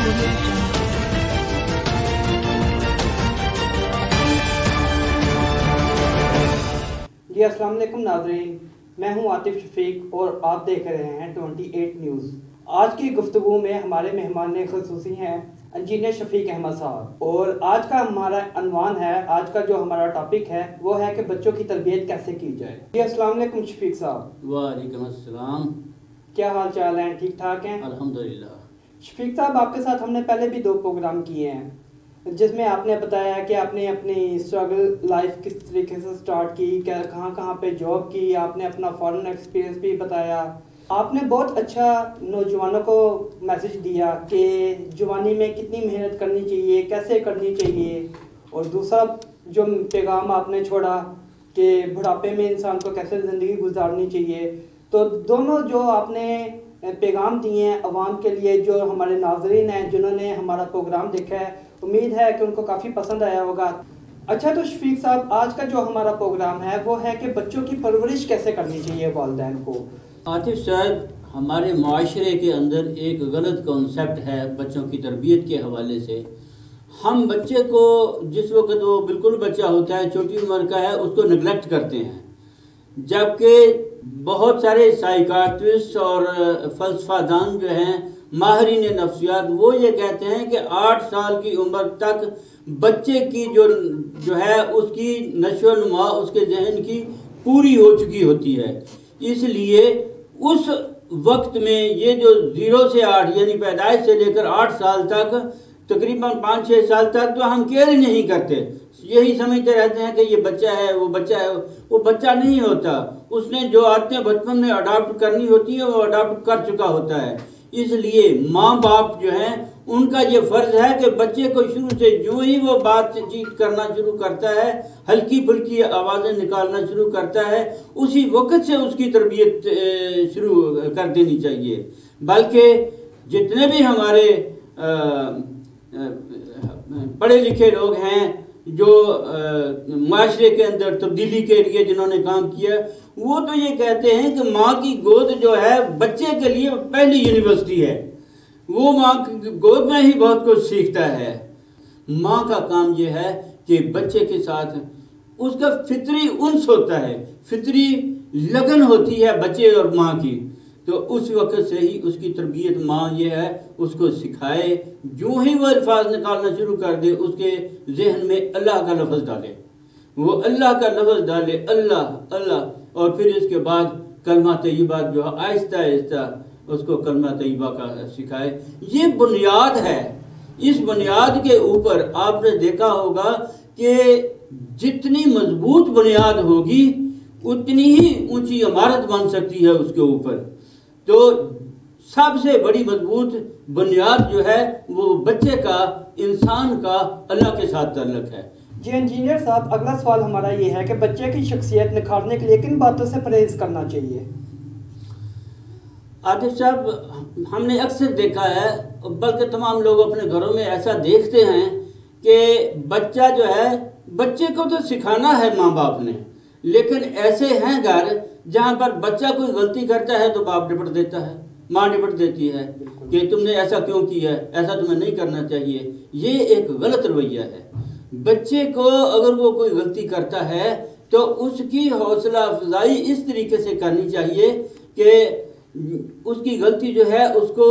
جی السلام علیکم ناظرین، میں ہوں عاطف شفیق اور آپ دیکھ رہے ہیں 28 نیوز۔ آج کی گفتگو میں ہمارے مہمان خصوصی ہیں انجینئر شفیق احمد صاحب، اور آج کا ہمارا عنوان ہے، آج کا جو ہمارا ٹاپک ہے وہ ہے کہ بچوں کی تربیت کیسے کی جائے۔ جی السلام علیکم شفیق صاحب۔ وعلیکم السلام۔ کیا حال چال ہیں؟ ٹھیک ٹھاک ہیں؟ الحمدللہ۔ شفیق صاحب، آپ کے ساتھ ہم نے پہلے بھی 2 پروگرام کیے ہیں جس میں آپ نے بتایا کہ آپ نے اپنی اسٹرگل لائف کس طریقے سے سٹارٹ کی، کہاں کہاں پہ جاب کی، آپ نے اپنا فارن ایکسپیرینس بھی بتایا۔ آپ نے بہت اچھا نوجوانوں کو میسج دیا کہ جوانی میں کتنی محنت کرنی چاہیے، کیسے کرنی چاہیے، اور دوسرا جو پیغام آپ نے چھوڑا کہ بڑھاپے میں انسان کو کیسے زندگی گزارنی چاہیے۔ تو دونوں جو آپ نے پیغام دیے ہیں عوام کے لیے، جو ہمارے ناظرین ہیں جنہوں نے ہمارا پروگرام دیکھا ہے، امید ہے کہ ان کو کافی پسند آیا ہوگا۔ اچھا، تو شفیق صاحب، آج کا جو ہمارا پروگرام ہے وہ ہے کہ بچوں کی پرورش کیسے کرنی چاہیے والدین کو۔ عاطف صاحب، ہمارے معاشرے کے اندر ایک غلط کنسیپٹ ہے بچوں کی تربیت کے حوالے سے۔ ہم بچے کو جس وقت وہ بالکل بچہ ہوتا ہے، چھوٹی عمر کا ہے، اس کو نگلیکٹ کرتے ہیں، جبکہ بہت سارے سائیکاٹرسٹ اور فلسفہ دان جو ہیں، ماہرین نفسیات، وہ یہ کہتے ہیں کہ 8 سال کی عمر تک بچے کی جو ہے اس کی نشو و نما، اس کے ذہن کی پوری ہو چکی ہوتی ہے۔ اس لیے اس وقت میں یہ جو 0 سے 8 یعنی پیدائش سے لے کر 8 سال تک، تقریباً 5-6 سال تک تو ہم کیئر ہی نہیں کرتے، یہی سمجھتے رہتے ہیں کہ یہ بچہ ہے، وہ بچہ ہے۔ وہ بچہ نہیں ہوتا، اس نے جو عادتیں بچپن میں اڈاپٹ کرنی ہوتی ہیں وہ اڈاپٹ کر چکا ہوتا ہے۔ اس لیے ماں باپ جو ہیں ان کا یہ فرض ہے کہ بچے کو شروع سے جو ہی وہ بات چیت کرنا شروع کرتا ہے، ہلکی پھلکی آوازیں نکالنا شروع کرتا ہے، اسی وقت سے اس کی تربیت شروع کر دینی چاہیے۔ بلکہ جتنے بھی ہمارے پڑھے لکھے لوگ ہیں جو معاشرے کے اندر تبدیلی کے لیے جنہوں نے کام کیا، وہ تو یہ کہتے ہیں کہ ماں کی گود جو ہے بچے کے لیے پہلی یونیورسٹی ہے، وہ ماں کی گود میں ہی بہت کچھ سیکھتا ہے۔ ماں کا کام یہ ہے کہ بچے کے ساتھ اس کا فطری انس ہوتا ہے، فطری لگن ہوتی ہے بچے اور ماں کی، تو اس وقت سے ہی اس کی تربیت ماں یہ ہے اس کو سکھائے، جو ہی وہ الفاظ نکالنا شروع کر دے اس کے ذہن میں اللہ کا لفظ ڈالے، وہ اللہ کا لفظ ڈالے، اللہ اللہ، اور پھر اس کے بعد کلمہ طیبہ جو آہستہ آہستہ اس کو کلمہ طیبہ کا سکھائے۔ یہ بنیاد ہے۔ اس بنیاد کے اوپر آپ نے دیکھا ہوگا کہ جتنی مضبوط بنیاد ہوگی اتنی ہی اونچی عمارت بن سکتی ہے اس کے اوپر۔ تو سب سے بڑی مضبوط بنیاد جو ہے وہ بچے کا، انسان کا اللہ کے ساتھ تعلق ہے۔ جی انجینئر صاحب، اگلا سوال ہمارا یہ ہے کہ بچے کی شخصیت نکھارنے کے لیے کن باتوں سے پرہیز کرنا چاہیے؟ عاطف صاحب، ہم نے اکثر دیکھا ہے، بلکہ تمام لوگ اپنے گھروں میں ایسا دیکھتے ہیں کہ بچہ جو ہے، بچے کو تو سکھانا ہے ماں باپ نے، لیکن ایسے ہیں گھر جہاں پر بچہ کوئی غلطی کرتا ہے تو باپ ڈپٹ دیتا ہے، ماں ڈپٹ دیتی ہے کہ تم نے ایسا کیوں کیا ہے، ایسا تمہیں نہیں کرنا چاہیے۔ یہ ایک غلط رویہ ہے۔ بچے کو اگر وہ کوئی غلطی کرتا ہے تو اس کی حوصلہ افزائی اس طریقے سے کرنی چاہیے کہ اس کی غلطی جو ہے اس کو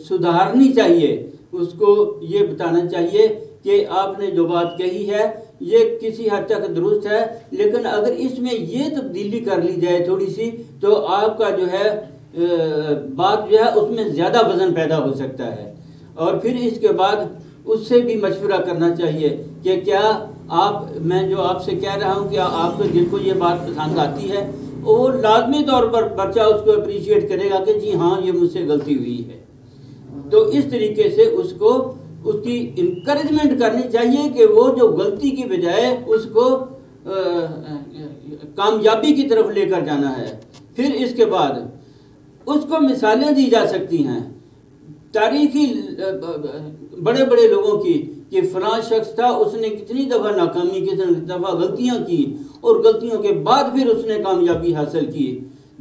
سدھارنی چاہیے، اس کو یہ بتانا چاہیے کہ آپ نے جو بات کہی ہے یہ کسی حد تک درست ہے، لیکن اگر اس میں یہ تبدیلی کر لی جائے تھوڑی سی تو آپ کا جو ہے بات جو ہے اس میں زیادہ وزن پیدا ہو سکتا ہے۔ اور پھر اس کے بعد اس سے بھی مشورہ کرنا چاہیے کہ کیا میں جو آپ سے کہہ رہا ہوں، کیا آپ کے دل کو یہ بات پسند آتی ہے؟ اور لازمی طور پر بچہ اس کو اپریشیٹ کرے گا کہ جی ہاں یہ مجھ سے غلطی ہوئی ہے۔ تو اس طریقے سے اس کی انکریجمنٹ کرنی چاہیے کہ وہ جو غلطی کی بجائے اس کو کامیابی کی طرف لے کر جانا ہے۔ پھر اس کے بعد اس کو مثالیں دی جا سکتی ہیں تاریخی بڑے بڑے لوگوں کی کہ فلاں شخص تھا، اس نے کتنی دفعہ ناکامی، کتنی دفعہ غلطیاں کی، اور غلطیوں کے بعد پھر اس نے کامیابی حاصل کی۔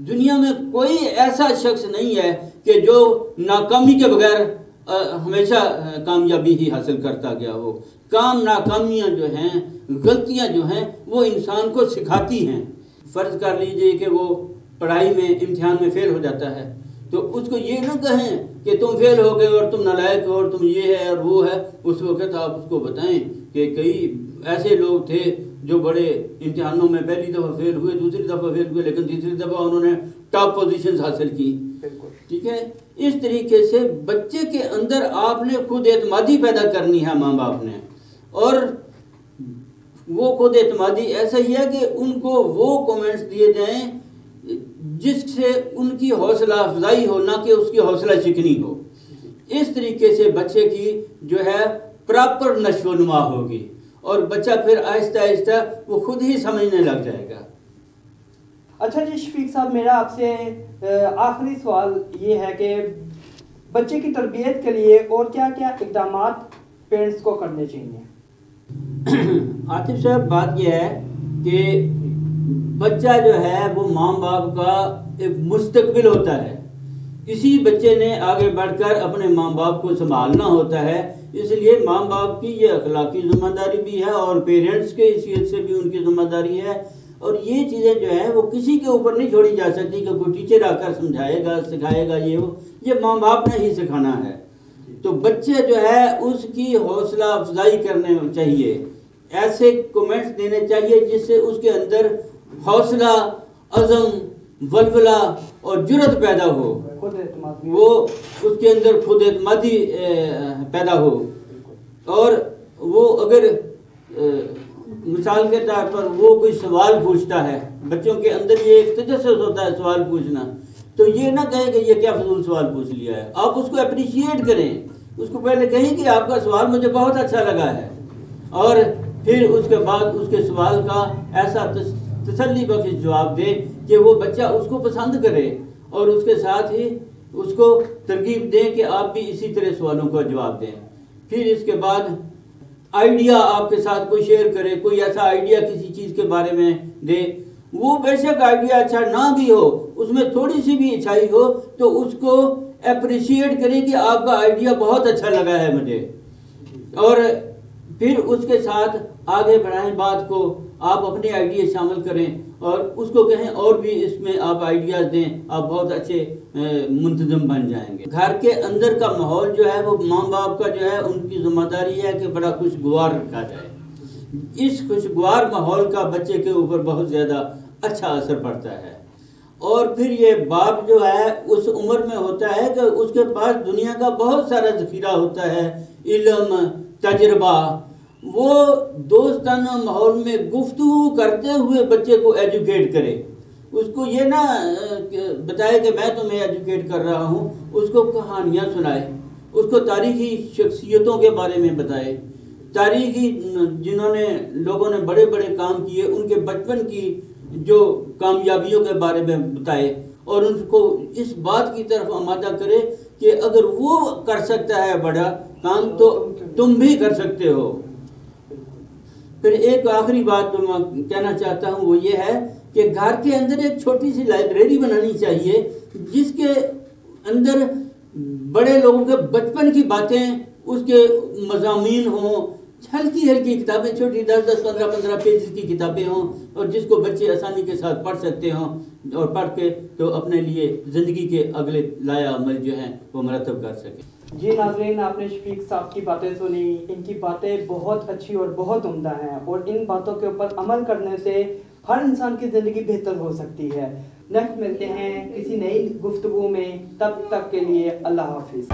دنیا میں کوئی ایسا شخص نہیں ہے کہ جو ناکامی کے بغیر ہمیشہ کامیابی ہی حاصل کرتا گیا. وہ ناکامیاں جو ہیں، غلطیاں جو ہیں، وہ انسان کو سکھاتی ہیں. فرض کر لیجئے کہ وہ پڑھائی میں امتحان میں فیل ہو جاتا ہے، تو اس کو یہ نہ کہیں کہ تم فیل ہو گئے اور تم نالائق ہو اور تم یہ ہے اور وہ ہے. اس وقت آپ اس کو بتائیں کہ کئی ایسے لوگ تھے جو بڑے امتحانوں میں پہلی دفعہ فیل ہوئے، دوسری دفعہ فیل ہوئے، لیکن تیسری دفعہ انہوں نے ٹاپ پوزیشنز حاصل کی. ٹھیک ہے. اس طریقے سے بچے کے اندر آپ نے خود اعتمادی پیدا کرنی ہے ماں باپ نے، اور وہ خود اعتمادی ایسا ہی ہے کہ ان کو وہ کومنٹس دیے جائیں جس سے ان کی حوصلہ افزائی ہو، نہ کہ اس کی حوصلہ شکنی ہو. اس طریقے سے بچے کی جو ہے پراپر نشو و نما ہوگی، اور بچہ پھر آہستہ آہستہ وہ خود ہی سمجھنے لگ جائے گا. اچھا جی شفیق صاحب، میرا آپ سے آخری سوال یہ ہے کہ بچے کی تربیت کے لیے اور کیا کیا اقدامات پیرنٹس کو کرنے چاہیے؟ عاطف صاحب، بات یہ ہے کہ بچہ جو ہے وہ ماں باپ کا ایک مستقبل ہوتا ہے. اسی بچے نے آگے بڑھ کر اپنے ماں باپ کو سنبھالنا ہوتا ہے. اس لیے ماں باپ کی یہ اخلاقی ذمہ داری بھی ہے اور پیرنٹس کے حیثیت سے بھی ان کی ذمہ داری ہے. اور یہ چیزیں جو ہیں وہ کسی کے اوپر نہیں چھوڑی جا سکتی کہ کوئی ٹیچر آ کر سمجھائے گا، سکھائے گا. یہ ماں باپ نے ہی سکھانا ہے. تو بچے جو ہے اس کی حوصلہ افزائی کرنے چاہیے، ایسے کومنٹس دینے چاہیے جس سے اس کے اندر حوصلہ، عزم، ولولہ اور جرأت پیدا ہو، وہ اس کے اندر خود اعتمادی پیدا ہو. اور وہ اگر مثال کے طور پر وہ کوئی سوال پوچھتا ہے، بچوں کے اندر یہ ایک تجسس ہوتا ہے سوال پوچھنا، تو یہ نہ کہیں کہ یہ کیا فضول سوال پوچھ لیا ہے. آپ اس کو اپریشیٹ کریں، اس کو پہلے کہیں کہ آپ کا سوال مجھے بہت اچھا لگا ہے، اور پھر اس کے بعد اس کے سوال کا ایسا تسلی بخش جواب دیں کہ وہ بچہ اس کو پسند کرے، اور اس کے ساتھ ہی اس کو ترغیب دیں کہ آپ بھی اسی طرح سوالوں کا جواب دیں. پھر اس کے بعد آئیڈیا آپ کے ساتھ کوئی شیئر کرے، کوئی ایسا آئیڈیا کسی چیز کے بارے میں دے. وہ بے شک آئیڈیا اچھا نہ بھی ہو، اس میں تھوڑی سی بھی اچھائی ہو تو اس کو اپریشیٹ کریں کہ آپ کا آئیڈیا بہت اچھا لگا ہے مجھے، اور پھر اس کے ساتھ آگے بڑھائیں بات کو. آپ اپنے آئیڈیا شامل کریں اور اس کو کہیں اور بھی اس میں آپ آئیڈیاز دیں، آپ بہت اچھے منتظم بن جائیں گے. گھر کے اندر کا ماحول جو ہے وہ ماں باپ کا جو ہے ان کی ذمہ داری ہے کہ بڑا خوشگوار رکھا جائے. اس خوشگوار ماحول کا بچے کے اوپر بہت زیادہ اچھا اثر پڑتا ہے. اور پھر یہ باپ جو ہے اس عمر میں ہوتا ہے کہ اس کے پاس دنیا کا بہت سارا ذخیرہ ہوتا ہے، علم، تجربہ. وہ دوستانہ ماحول میں گفتگو کرتے ہوئے بچے کو ایجوکیٹ کرے. اس کو یہ نہ بتائے کہ میں تمہیں ایجوکیٹ کر رہا ہوں، اس کو کہانیاں سنائے، اس کو تاریخی شخصیتوں کے بارے میں بتائے، تاریخی جنہوں نے لوگوں نے بڑے بڑے کام کیے ان کے بچپن کی جو کامیابیوں کے بارے میں بتائے، اور ان کو اس بات کی طرف آمادہ کرے کہ اگر وہ کر سکتا ہے بڑا کام تو تم بھی کر سکتے ہو. پھر ایک آخری بات جو میں کہنا چاہتا ہوں وہ یہ ہے کہ گھر کے اندر ایک چھوٹی سی لائبریری بنانی چاہیے جس کے اندر بڑے لوگوں کے بچپن کی باتیں، اس کے مضامین ہوں، ہلکی ہلکی کتابیں، چھوٹی 10-10 15-15 پیج کی کتابیں ہوں، اور جس کو بچے آسانی کے ساتھ پڑھ سکتے ہوں، اور پڑھ کے تو اپنے لیے زندگی کے اگلے لایا عمل جو ہیں وہ مرتب کر سکیں. جی ناظرین، آپ نے شفیق صاحب کی باتیں سنی. ان کی باتیں بہت اچھی اور بہت عمدہ ہیں، اور ان باتوں کے اوپر عمل کرنے سے ہر انسان کی زندگی بہتر ہو سکتی ہے. نیکسٹ ملتے ہیں کسی نئی گفتگو میں، تب تک کے لیے اللہ حافظ.